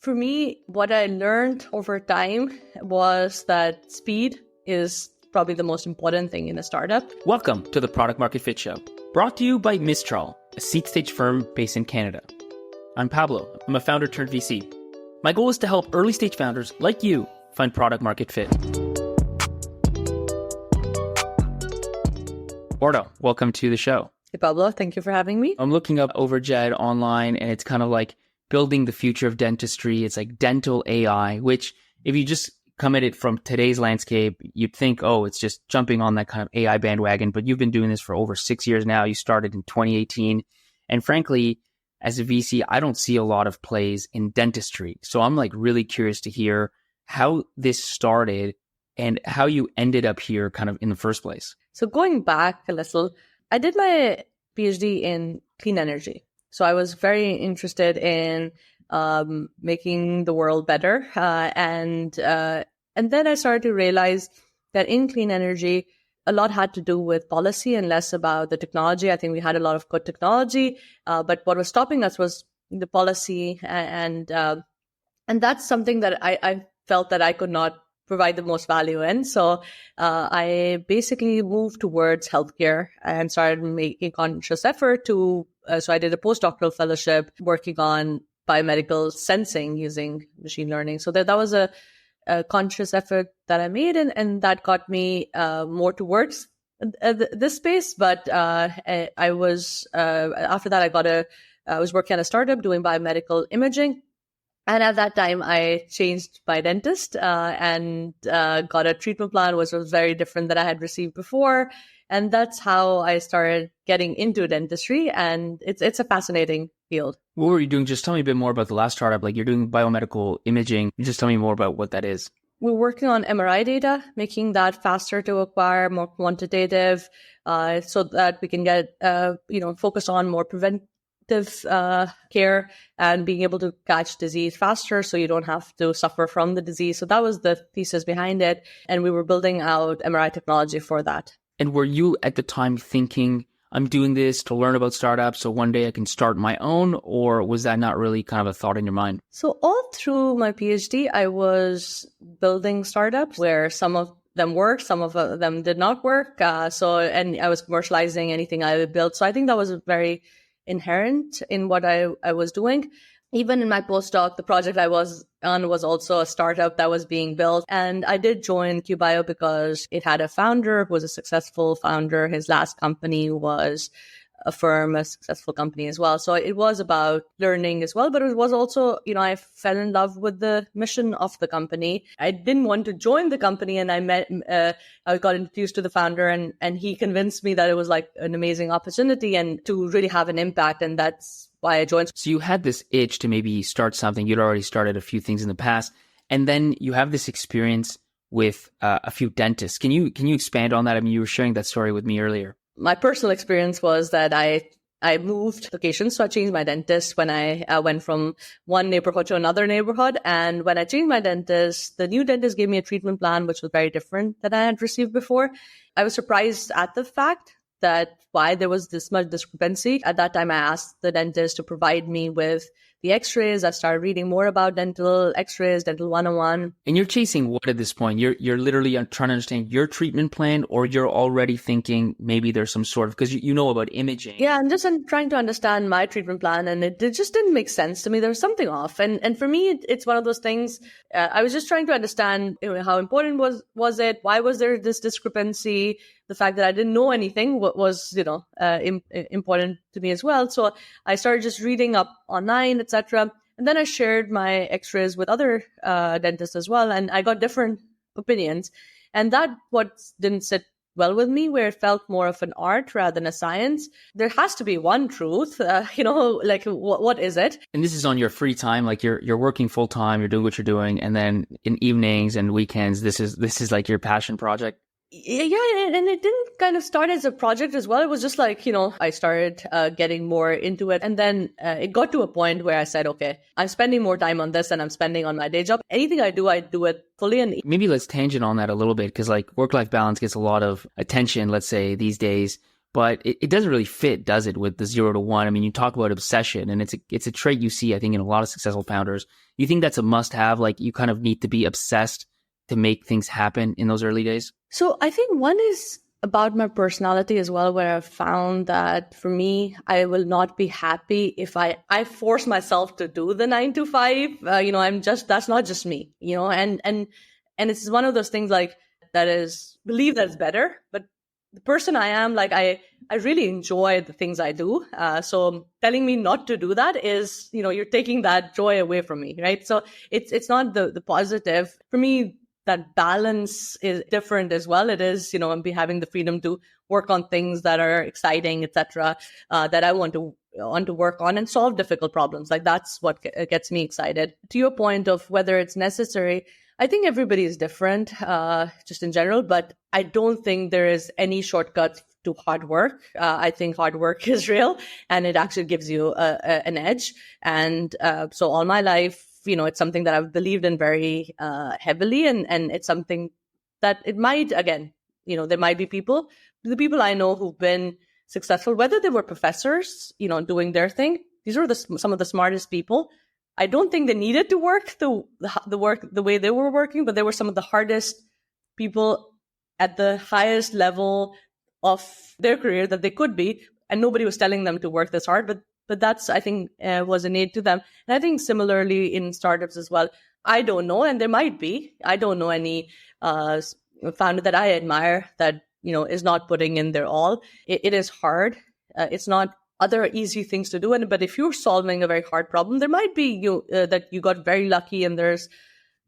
For me, what I learned over time was that speed is probably the most important thing in a startup. Welcome to the Product Market Fit Show, brought to you by Mistral, a seed stage firm based in Canada. I'm Pablo. I'm a founder turned VC. My goal is to help early stage founders like you find product market fit. Wardah, welcome to the show. Hey, Pablo. Thank you for having me. I'm looking up Overjet online, and it's kind of like building the future of dentistry. It's like dental AI, which if you just come at it from today's landscape, you'd think, oh, it's just jumping on that kind of AI bandwagon. But you've been doing this for over 6 years now. You started in 2018. And frankly, as a VC, I don't see a lot of plays in dentistry. So I'm like really curious to hear how this started and how you ended up here kind of in the first place. So going back a little, I did my PhD in clean energy. So I was very interested in making the world better. And then I started to realize that in clean energy, a lot had to do with policy and less about the technology. I think we had a lot of good technology, but what was stopping us was the policy. And that's something that I felt that I could not provide the most value in. So I basically moved towards healthcare and started making conscious effort to, so I did a postdoctoral fellowship working on biomedical sensing using machine learning. So that was a conscious effort that I made, and that got me more towards this space. But I was, after that, I was working at a startup doing biomedical imaging. And at that time, I changed my dentist and got a treatment plan, which was very different than I had received before. And that's how I started getting into dentistry. And it's a fascinating field. What were you doing? Just tell me a bit more about the last startup. Like you're doing biomedical imaging. Just tell me more about what that is. We're working on MRI data, making that faster to acquire, more quantitative, so that we can get, focus on more preventive care and being able to catch disease faster so you don't have to suffer from the disease. So that was the thesis behind it. And we were building out MRI technology for that. And were you at the time thinking, I'm doing this to learn about startups so one day I can start my own, or was that not really kind of a thought in your mind? So all through my PhD, I was building startups where some of them worked, some of them did not work. And I was commercializing anything I built. So I think that was very inherent in what I was doing. Even in my postdoc, the project I was on was also a startup that was being built. And I did join QBio because it had a founder who was a successful founder. His last company was a successful company as well. So it was about learning as well, but it was also, I fell in love with the mission of the company. I didn't want to join the company, and I got introduced to the founder, and he convinced me that it was like an amazing opportunity and to really have an impact. And that's why I joined. So you had this itch to maybe start something. You'd already started a few things in the past, and then you have this experience with a few dentists. Can you expand on that? I mean, you were sharing that story with me earlier. My personal experience was that I moved locations. So I changed my dentist when I went from one neighborhood to another neighborhood. And when I changed my dentist, the new dentist gave me a treatment plan, which was very different than I had received before. I was surprised at the fact that why there was this much discrepancy. At that time, I asked the dentist to provide me with the x-rays. I started reading more about dental x-rays, dental 101. And you're chasing what at this point? You're literally trying to understand your treatment plan, or you're already thinking maybe there's some sort of, because you know about imaging. Yeah, I'm trying to understand my treatment plan, and it just didn't make sense to me. There was something off. And for me, it's one of those things. I was just trying to understand how important was it? Why was there this discrepancy? The fact that I didn't know anything was, important to me as well. So I started just reading up online, etc. And then I shared my x-rays with other dentists as well. And I got different opinions. And that what didn't sit well with me, where it felt more of an art rather than a science. There has to be one truth, what is it? And this is on your free time, like you're working full time, you're doing what you're doing. And then in evenings and weekends, this is like your passion project. Yeah, and it didn't kind of start as a project as well. It was just like, I started getting more into it. And then it got to a point where I said, okay, I'm spending more time on this than I'm spending on my day job. Anything I do it fully. And maybe let's tangent on that a little bit, because like work-life balance gets a lot of attention, let's say, these days. but it doesn't really fit, does it, with the 0 to 1? I mean, you talk about obsession, and it's a trait you see, I think, in a lot of successful founders. You think that's a must-have? Like, you kind of need to be obsessed to make things happen in those early days? So I think one is about my personality as well, where I've found that for me, I will not be happy if I force myself to do the 9 to 5. That's not just me, and it's one of those things like that is believe that it's better, but the person I am, like I really enjoy the things I do. So telling me not to do that is, you're taking that joy away from me, right? So it's not the positive. For me, that balance is different as well. It is, I'm having the freedom to work on things that are exciting, etc., that I want to work on and solve difficult problems. Like that's what gets me excited. To your point of whether it's necessary, I think everybody is different, just in general, but I don't think there is any shortcut to hard work. I think hard work is real and it actually gives you an edge. And so all my life, it's something that I've believed in very heavily. And it's something that it might, again, there might be the people I know who've been successful, whether they were professors, doing their thing. These are some of the smartest people. I don't think they needed to work the work the way they were working, but they were some of the hardest people at the highest level of their career that they could be. And nobody was telling them to work this hard, but that's, I think, was innate to them. And I think similarly in startups as well, I don't know, and there might be, I don't know any founder that I admire that, is not putting in their all. It is hard. It's not other easy things to do. But if you're solving a very hard problem, there might be that you got very lucky and there's,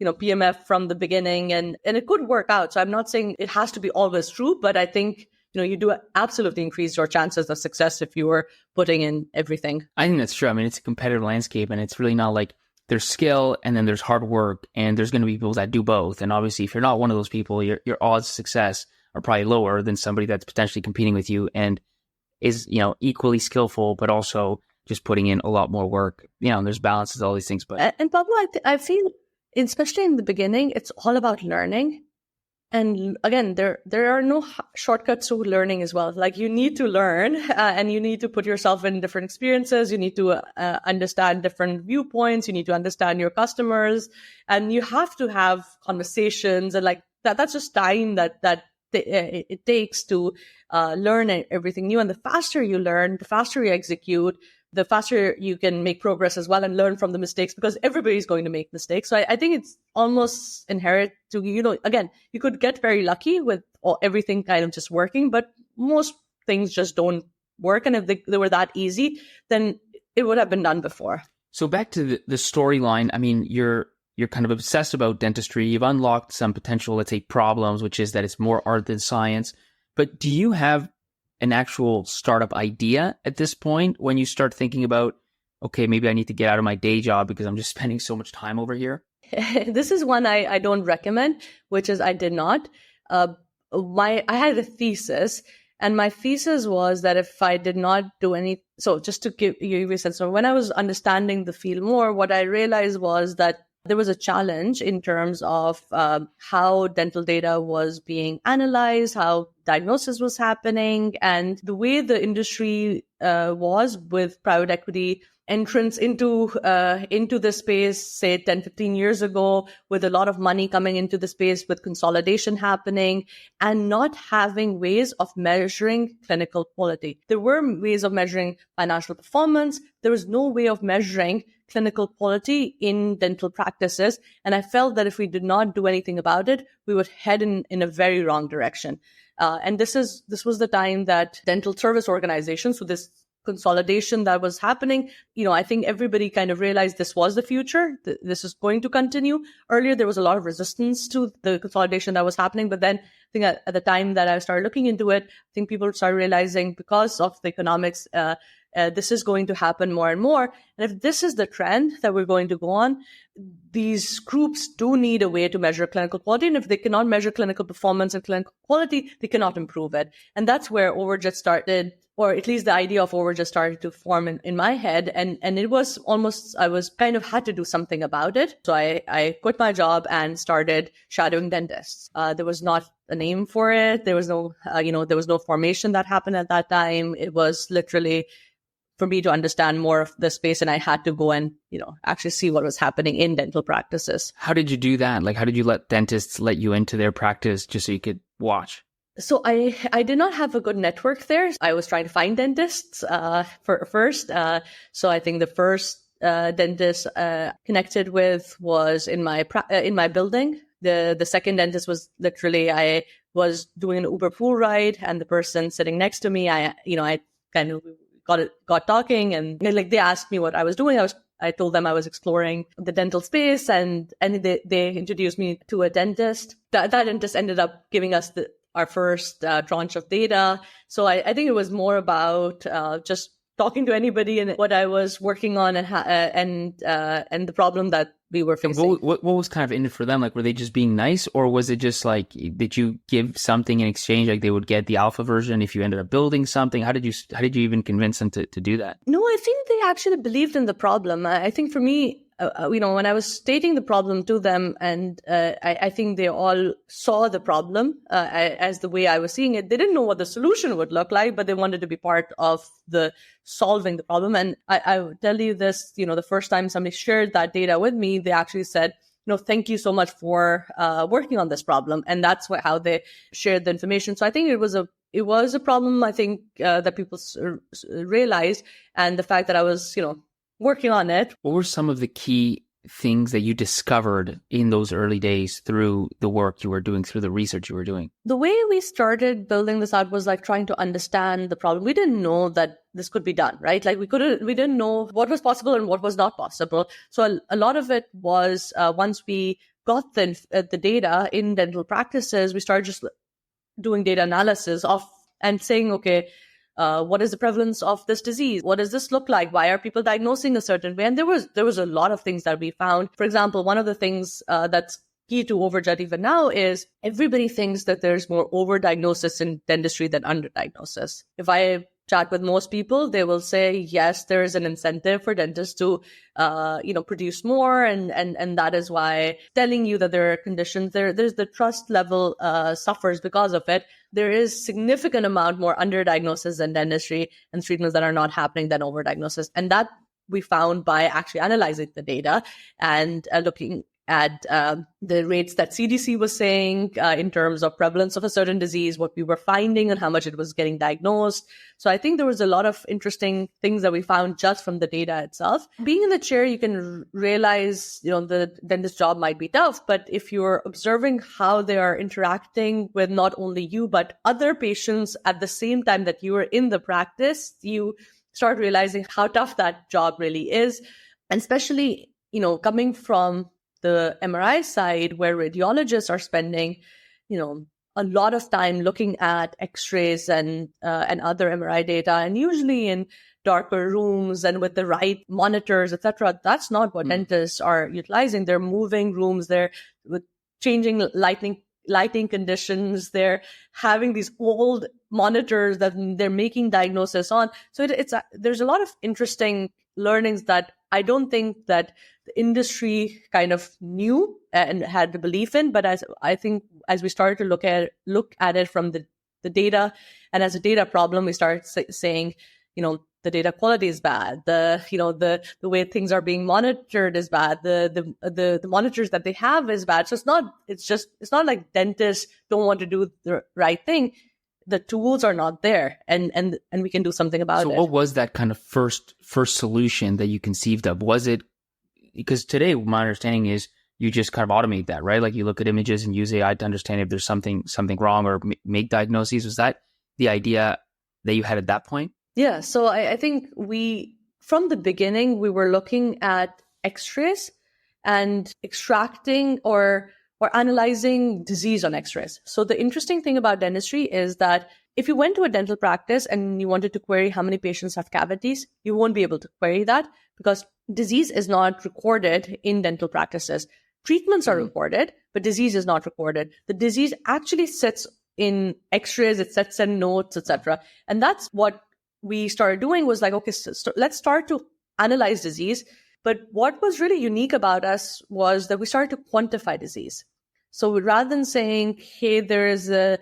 PMF from the beginning and it could work out. So I'm not saying it has to be always true, but I think, you do absolutely increase your chances of success if you are putting in everything. I think that's true. I mean, it's a competitive landscape and it's really not like there's skill and then there's hard work and there's going to be people that do both. And obviously, if you're not one of those people, your odds of success are probably lower than somebody that's potentially competing with you and is, equally skillful, but also just putting in a lot more work. And there's balances, all these things. But and Pablo, I feel, especially in the beginning, it's all about learning. And again, there are no shortcuts to learning as well. Like you need to learn and you need to put yourself in different experiences. You need to understand different viewpoints. You need to understand your customers and you have to have conversations and like that's just time that it takes to learn everything new. And the faster you learn, the faster you execute, the faster you can make progress as well and learn from the mistakes because everybody's going to make mistakes. So I think it's almost inherent to, again, you could get very lucky with everything kind of just working, but most things just don't work. And if they were that easy, then it would have been done before. So back to the storyline, I mean, you're kind of obsessed about dentistry. You've unlocked some potential, let's say, problems, which is that it's more art than science. But do you have an actual startup idea at this point when you start thinking about, okay, maybe I need to get out of my day job because I'm just spending so much time over here? This is one I don't recommend, which is I did not. I had a thesis, and my thesis was that if I did not do any, so just to give you a sense, so when I was understanding the field more, what I realized was that there was a challenge in terms of how dental data was being analyzed, how diagnosis was happening, and the way the industry was with private equity entrance into the space, say 10, 15 years ago, with a lot of money coming into the space, with consolidation happening, and not having ways of measuring clinical quality. There were ways of measuring financial performance. There was no way of measuring clinical quality in dental practices. And I felt that if we did not do anything about it, we would head in a very wrong direction. And this was the time that dental service organizations, so this consolidation that was happening, I think everybody kind of realized this was the future. This is going to continue. Earlier, there was a lot of resistance to the consolidation that was happening. But then I think at the time that I started looking into it, I think people started realizing because of the economics, this is going to happen more and more. And if this is the trend that we're going to go on, these groups do need a way to measure clinical quality. And if they cannot measure clinical performance and clinical quality, they cannot improve it. And that's where Overjet started, or at least the idea of Overjet started to form in my head. And it was almost, I was kind of had to do something about it. So I quit my job and started shadowing dentists. There was not a name for it. There was no, there was no formation that happened at that time. It was literally for me to understand more of the space, and I had to go and, actually see what was happening in dental practices. How did you do that? Like, how did you let dentists let you into their practice just so you could watch? So I did not have a good network there. I was trying to find dentists first. So I think the first dentist connected with was in my building. The second dentist was literally, I was doing an Uber pool ride, and the person sitting next to me, I kind of got talking, and they asked me what I was doing. I told them I was exploring the dental space, and they introduced me to a dentist. That dentist ended up giving us our first tranche of data. So I think it was more about just talking to anybody and what I was working on and the problem that we were facing. What was kind of in it for them? Like, were they just being nice, or was it just like, did you give something in exchange? Like, they would get the alpha version if you ended up building something? How did you even convince them to do that? No, I think they actually believed in the problem. I think for me, when I was stating the problem to them, and I think they all saw the problem as the way I was seeing it. They didn't know what the solution would look like, but they wanted to be part of the solving the problem. And I will tell you this, the first time somebody shared that data with me, they actually said, thank you so much for working on this problem. And that's how they shared the information. So I think it was a problem, I think, that people realized, and the fact that I was, working on it. What were some of the key things that you discovered in those early days through the work you were doing, through the research you were doing? The way we started building this out was like trying to understand the problem. We didn't know that this could be done, right? Like we didn't know what was possible and what was not possible. So a lot of it was once we got the data in dental practices, we started just doing data analysis and saying, okay, what is the prevalence of this disease? What does this look like? Why are people diagnosing a certain way? And there was a lot of things that we found. For example, one of the things that's key to Overjet even now is everybody thinks that there's more overdiagnosis in dentistry than underdiagnosis. If I chat with most people, they will say, yes, there is an incentive for dentists to, produce more. And that is why telling you that there are conditions, there's the trust level suffers because of it. There is significant amount more underdiagnosis in dentistry and treatments that are not happening than overdiagnosis. And that we found by actually analyzing the data and looking at the rates that CDC was saying in terms of prevalence of a certain disease, what we were finding and how much it was getting diagnosed. So I think there was a lot of interesting things that we found just from the data itself. Being in the chair, you can realize, the dentist job might be tough, but if you're observing how they are interacting with not only you, but other patients at the same time that you are in the practice, you start realizing how tough that job really is. And especially, coming from the MRI side, where radiologists are spending, a lot of time looking at X-rays and other MRI data, and usually in darker rooms and with the right monitors, etc. That's not what dentists are utilizing. They're moving rooms. They're with changing lighting conditions. They're having these old monitors that they're making diagnosis on. So there's a lot of interesting learnings that I don't think that the industry kind of knew and had the belief in, but I think as we started to look at it from the data, and as a data problem, we started saying, the data quality is bad. The way things are being monitored is bad. The monitors that they have is bad. So it's not like dentists don't want to do the right thing. The tools are not there, and we can do something about it. So what was that kind of first solution that you conceived of? Was it, because today my understanding is you just kind of automate that, right? Like you look at images and use AI to understand if there's something wrong or make diagnoses. Was that the idea that you had at that point? Yeah. So I think from the beginning, we were looking at X-rays and extracting or analyzing disease on X-rays. So the interesting thing about dentistry is that if you went to a dental practice and you wanted to query how many patients have cavities, you won't be able to query that because disease is not recorded in dental practices. Treatments are recorded, but disease is not recorded. The disease actually sits in X-rays, it sits in notes, etc. And that's what we started doing was like, okay, so let's start to analyze disease. But what was really unique about us was that we started to quantify disease. So rather than saying, hey, there's a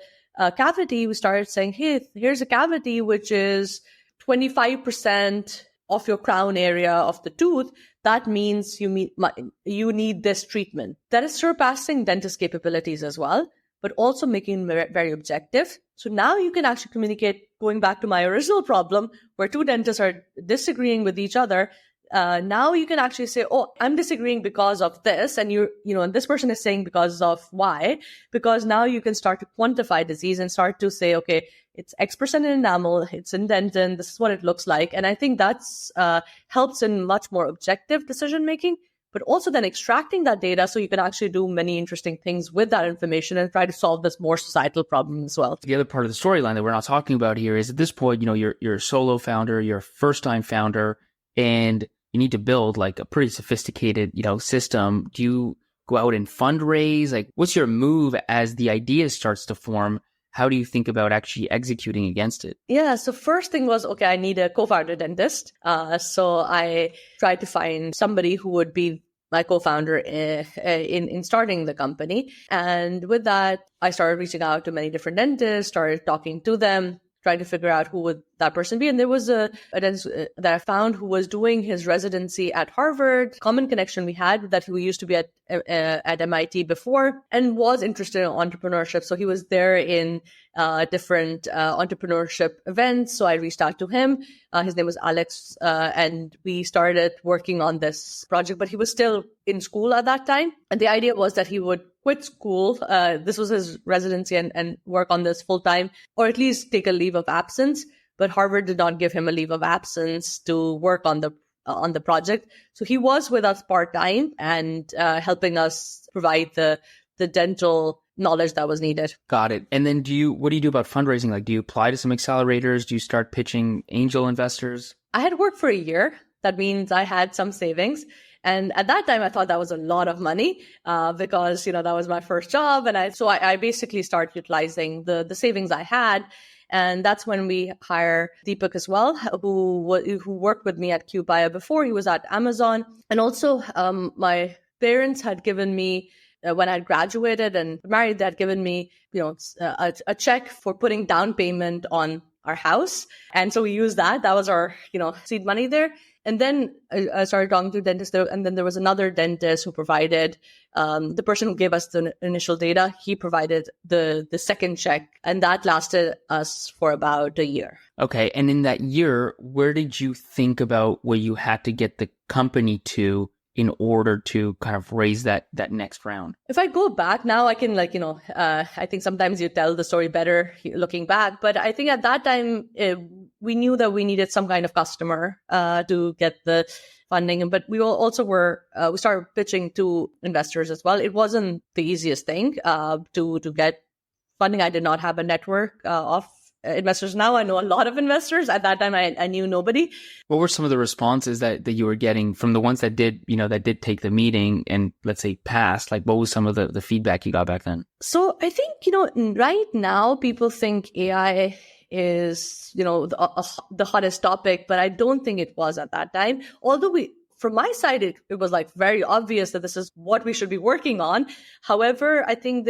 cavity, we started saying, hey, here's a cavity which is 25% of your crown area of the tooth. That means you need this treatment. That is surpassing dentist capabilities as well, but also making it very objective. So now you can actually communicate, going back to my original problem where two dentists are disagreeing with each other. Now you can actually say, oh, I'm disagreeing because of this. And and this person is saying because of why, because now you can start to quantify disease and start to say, okay, it's X% in enamel, it's in dentin, this is what it looks like. And I think that's helps in much more objective decision making, but also then extracting that data so you can actually do many interesting things with that information and try to solve this more societal problem as well. The other part of the storyline that we're not talking about here is at this point, you're a solo founder, you're a first-time founder, and you need to build like a pretty sophisticated, system. Do you go out and fundraise? Like, what's your move as the idea starts to form? How do you think about actually executing against it? Yeah. So first thing was, okay, I need a co-founder dentist. So I tried to find somebody who would be my co-founder in starting the company. And with that, I started reaching out to many different dentists, started talking to them, trying to figure out who would that person be. And there was a dentist that I found who was doing his residency at Harvard. Common connection we had that he used to be at MIT before and was interested in entrepreneurship. So he was there in different entrepreneurship events. So I reached out to him. His name was Alex, and we started working on this project, but he was still in school at that time. And the idea was that he would quit school. This was his residency and work on this full time, or at least take a leave of absence. But Harvard did not give him a leave of absence to work on the project. So he was with us part-time and helping us provide the dental knowledge that was needed. Got it. And then what do you do about fundraising? Like, do you apply to some accelerators? Do you start pitching angel investors? I had worked for a year. That means I had some savings. And at that time, I thought that was a lot of money because, that was my first job. And I basically started utilizing the savings I had. And that's when we hire Deepak as well, who worked with me at QBio before. He was at Amazon. And also my parents had given me, when I graduated and married, they had given me, a check for putting down payment on our house. And so we used that. That was our, seed money there. And then I started talking to dentists there. And then there was another dentist who provided, the person who gave us the initial data, he provided the second check. And that lasted us for about a year. Okay. And in that year, where did you think about where you had to get the company to in order to kind of raise that next round? If I go back now, I can I think sometimes you tell the story better looking back. But I think at that time, we knew that we needed some kind of customer to get the funding. But we we started pitching to investors as well. It wasn't the easiest thing to get funding. I did not have a network of investors. Now I know a lot of investors. At that time, I knew nobody. What were some of the responses that you were getting from the ones that did take the meeting and, let's say, passed? Like, what was some of the feedback you got back then? So I think, right now people think AI is, the hottest topic, but I don't think it was at that time. Although from my side, it was like very obvious that this is what we should be working on. However, I think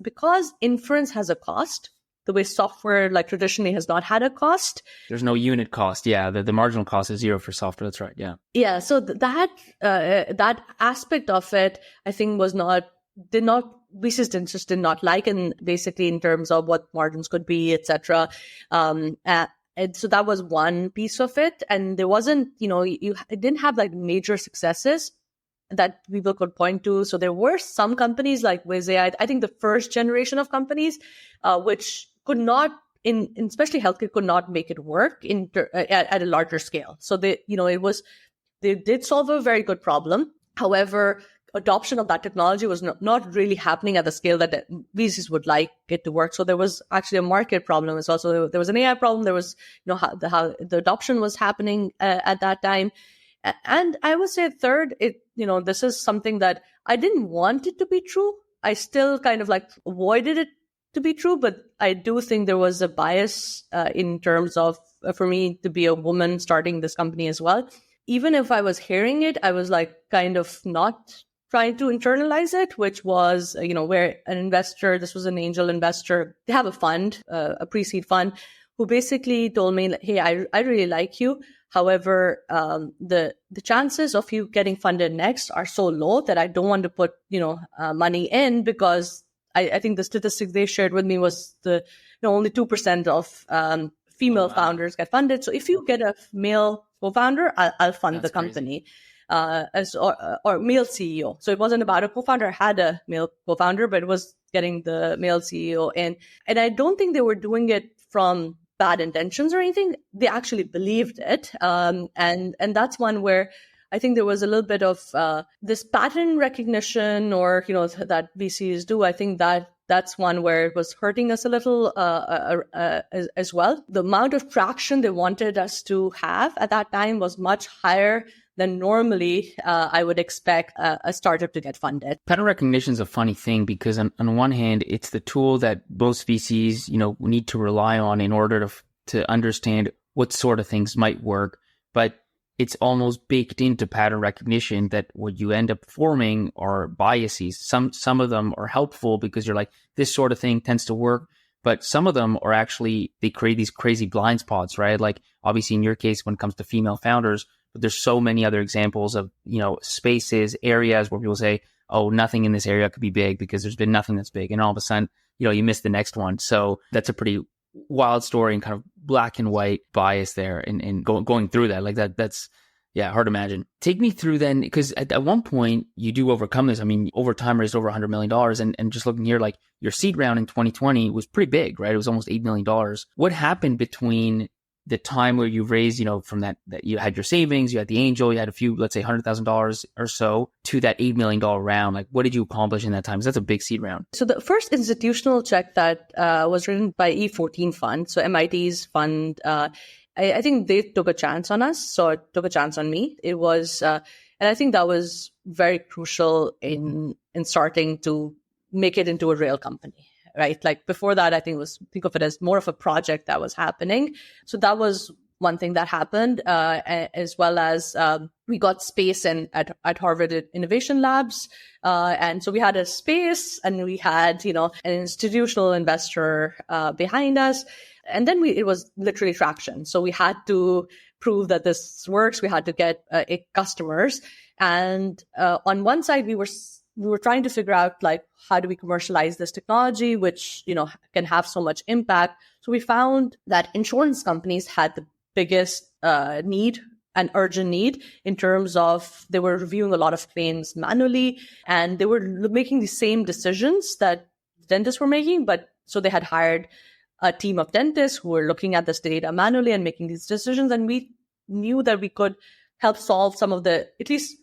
because inference has a cost, the way software traditionally has not had a cost. There's no unit cost. Yeah. The marginal cost is zero for software. That's right. Yeah. Yeah. So that aspect of it, I think we just did not like, and basically in terms of what margins could be, etc. And so that was one piece of it. And there wasn't, it didn't have major successes that people could point to. So there were some companies like WizAI, I think the first generation of companies, which could not, especially healthcare, could not make it work at a larger scale. So they did solve a very good problem. However, adoption of that technology was not really happening at the scale that VCs would like it to work. So there was actually a market problem as well. So there was an AI problem. There was, how the adoption was happening at that time. And I would say third, this is something that I didn't want it to be true. I still kind of avoided it to be true, but I do think there was a bias in terms of, for me to be a woman starting this company as well. Even if I was hearing it, I was kind of not trying to internalize it, which was, where an investor, this was an angel investor, they have a fund, a pre-seed fund, who basically told me, hey, I really like you. However, the chances of you getting funded next are so low that I don't want to put, money in, because I think the statistic they shared with me was only 2% of female founders get funded. So if you get a male co-founder, I'll fund the company. Or male CEO. So it wasn't about a co-founder. I had a male co-founder, but it was getting the male CEO in. And I don't think they were doing it from bad intentions or anything. They actually believed it. And that's one where I think there was a little bit of this pattern recognition, or, that VCs do. I think that's one where it was hurting us a little as well. The amount of traction they wanted us to have at that time was much higher than normally I would expect a startup to get funded. Pattern recognition is a funny thing, because on one hand, it's the tool that most VCs, need to rely on in order to understand what sort of things might work. But it's almost baked into pattern recognition that what you end up forming are biases. Some of them are helpful because you're like, this sort of thing tends to work. But some of them are actually, they create these crazy blind spots, right? Like obviously in your case, when it comes to female founders, but there's so many other examples of, spaces, areas where people say, oh, nothing in this area could be big because there's been nothing that's big. And all of a sudden, you miss the next one. So that's a pretty wild story and kind of black and white bias there, and going through that. Like that's hard to imagine. Take me through then, because at one point you do overcome this. I mean, over time raised over $100 million. And just looking here, like your seed round in 2020 was pretty big, right? It was almost $8 million. What happened between the time where you raised, from that you had your savings, you had the angel, you had a few, let's say $100,000 or so, to that $8 million round? Like, what did you accomplish in that time? Because that's a big seed round. So the first institutional check that was written by E14 Fund, so MIT's fund, I think they took a chance on us. So it took a chance on me. It was, and I think that was very crucial in starting to make it into a real company. Right. Like before that, I think think of it as more of a project that was happening. So that was one thing that happened, as well as we got space at Harvard Innovation Labs. And so we had a space, and we had, an institutional investor behind us. And then it was literally traction. So we had to prove that this works. We had to get customers. And on one side, we were trying to figure out, like, how do we commercialize this technology, which, can have so much impact. So we found that insurance companies had the biggest need, an urgent need, in terms of they were reviewing a lot of claims manually, and they were making the same decisions that dentists were making. But so they had hired a team of dentists who were looking at this data manually and making these decisions. And we knew that we could help solve some of at least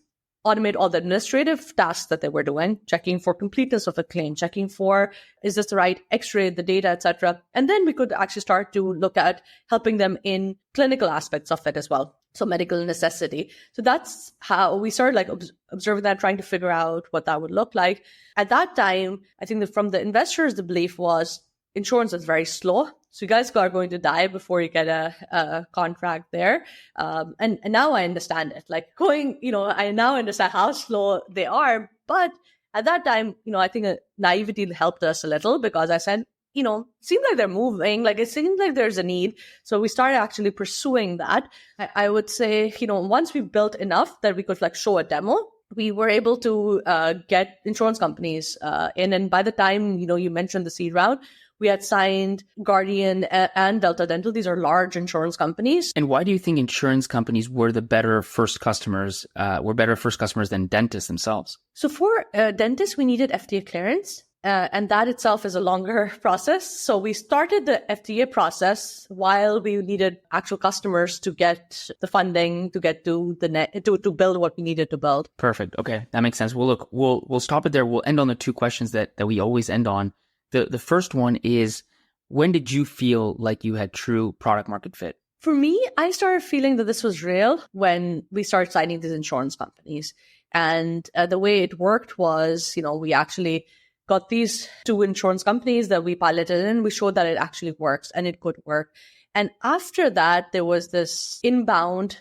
automate all the administrative tasks that they were doing, checking for completeness of a claim, checking for, is this the right x-ray, the data, etc. And then we could actually start to look at helping them in clinical aspects of it as well. So medical necessity. So that's how we started observing that, trying to figure out what that would look like. At that time, I think that from the investors, the belief was insurance is very slow. So you guys are going to die before you get a contract there. And now I understand it. I now understand how slow they are. But at that time, I think naivety helped us a little, because I said, seems like they're moving, like it seems like there's a need. So we started actually pursuing that. I would say, once we built enough that we could show a demo, we were able to get insurance companies in. And by the time, you mentioned the seed round, we had signed Guardian and Delta Dental. These are large insurance companies. And why do you think insurance companies were the better first customers, than dentists themselves? So for dentists, we needed FDA clearance. And that itself is a longer process. So we started the FDA process while we needed actual customers to get the funding, to get to to build what we needed to build. Perfect. Okay. That makes sense. Well, look, we'll stop it there. We'll end on the two questions that we always end on. The first one is, when did you feel like you had true product market fit? For me, I started feeling that this was real when we started signing these insurance companies. And the way it worked was, we actually got these two insurance companies that we piloted, and we showed that it actually works and it could work. And after that, there was this inbound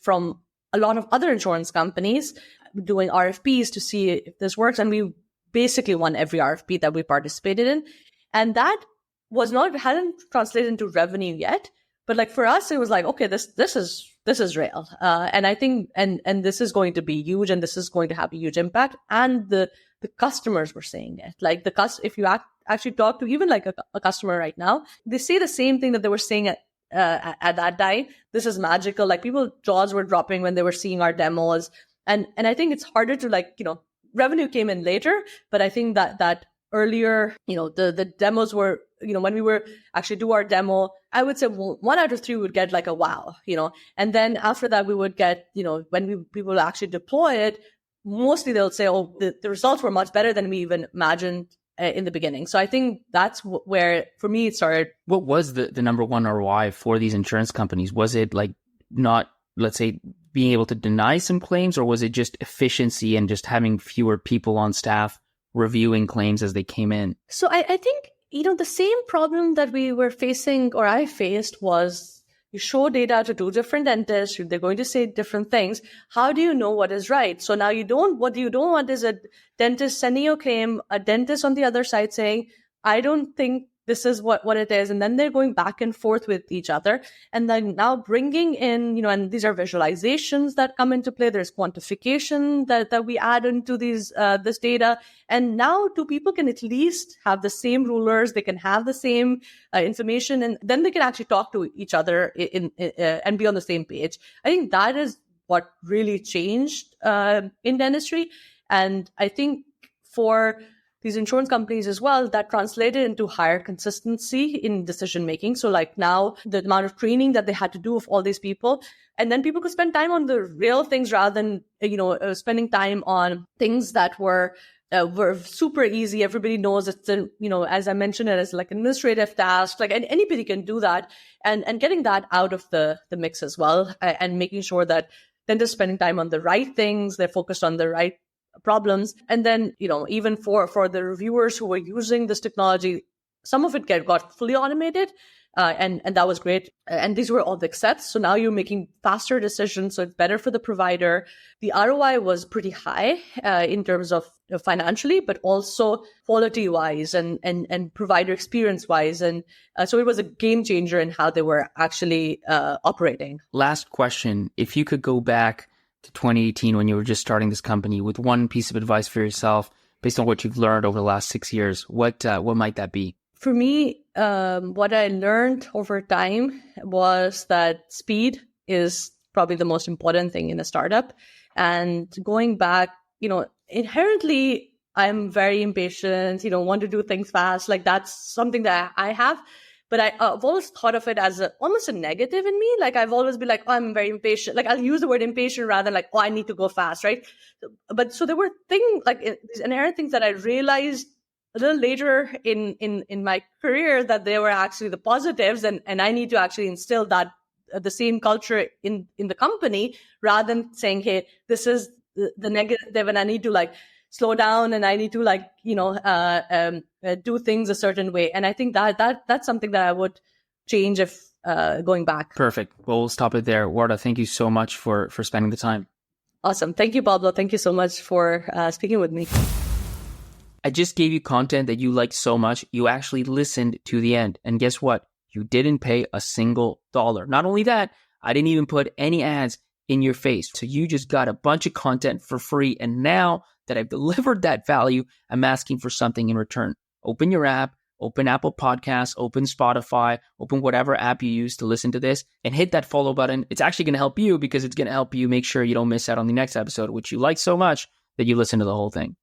from a lot of other insurance companies doing RFPs to see if this works. And we basically won every RFP that we participated in. And that hadn't translated into revenue yet. But like for us, it was like, okay, this is real. And I think, and this is going to be huge, and this is going to have a huge impact. And the customers were saying it. Like if you actually talk to even like a customer right now, they say the same thing that they were saying at that time. This is magical. Like people's jaws were dropping when they were seeing our demos. And I think it's harder to like, revenue came in later, but I think that earlier, the demos were, when we were actually do our demo, I would say 1 out of 3 would get like a wow, and then after that we would get, when people actually deploy it, mostly they'll say, oh, the results were much better than we even imagined in the beginning. So I think that's where, for me, it started. What was the number one ROI for these insurance companies? Was it like not, let's say, being able to deny some claims, or was it just efficiency and just having fewer people on staff reviewing claims as they came in? So I think, the same problem that we were facing, or I faced, was you show data to 2 different dentists, they're going to say different things. How do you know what is right? So now what you don't want is a dentist sending you a claim, a dentist on the other side saying, I don't think this is what it is. And then they're going back and forth with each other. And then now bringing in, and these are visualizations that come into play. There's quantification that we add into this data. And now 2 people can at least have the same rulers. They can have the same information, and then they can actually talk to each other and be on the same page. I think that is what really changed in dentistry. And I think for these insurance companies as well, that translated into higher consistency in decision making. So like now the amount of training that they had to do of all these people, and then people could spend time on the real things rather than, spending time on things that were super easy. Everybody knows it's, as I mentioned, it as like administrative tasks, like anybody can do that, and getting that out of the mix as well, and making sure that then they're spending time on the right things, they're focused on the right problems. And then, even for the reviewers who were using this technology, some of it got fully automated, and that was great. And these were all the accepts. So now you're making faster decisions, so it's better for the provider. The ROI was pretty high in terms of financially, but also quality wise and provider experience wise. And so it was a game changer in how they were actually operating. Last question. If you could go back to 2018 when you were just starting this company with one piece of advice for yourself based on what you've learned over the last 6 years, what might that be? For me, what I learned over time was that speed is probably the most important thing in a startup. And going back, inherently, I'm very impatient, want to do things fast. Like that's something that I have. But I've always thought of it as almost a negative in me. Like I've always been like, oh, I'm very impatient. Like I'll use the word impatient rather than like, oh, I need to go fast, right? But so there were things like these inherent things that I realized a little later in my career that they were actually the positives, and I need to actually instill that the same culture in the company rather than saying, hey, this is the negative, and I need to like slow down and I need to like, do things a certain way. And I think that's something that I would change if going back. Perfect. Well, we'll stop it there. Wardah, thank you so much for spending the time. Awesome. Thank you, Pablo. Thank you so much for speaking with me. I just gave you content that you liked so much, you actually listened to the end. And guess what? You didn't pay a single dollar. Not only that, I didn't even put any ads in your face. So you just got a bunch of content for free. And now that I've delivered that value, I'm asking for something in return. Open your app, open Apple Podcasts, open Spotify, open whatever app you use to listen to this, and hit that follow button. It's actually going to help you because it's going to help you make sure you don't miss out on the next episode, which you like so much that you listen to the whole thing.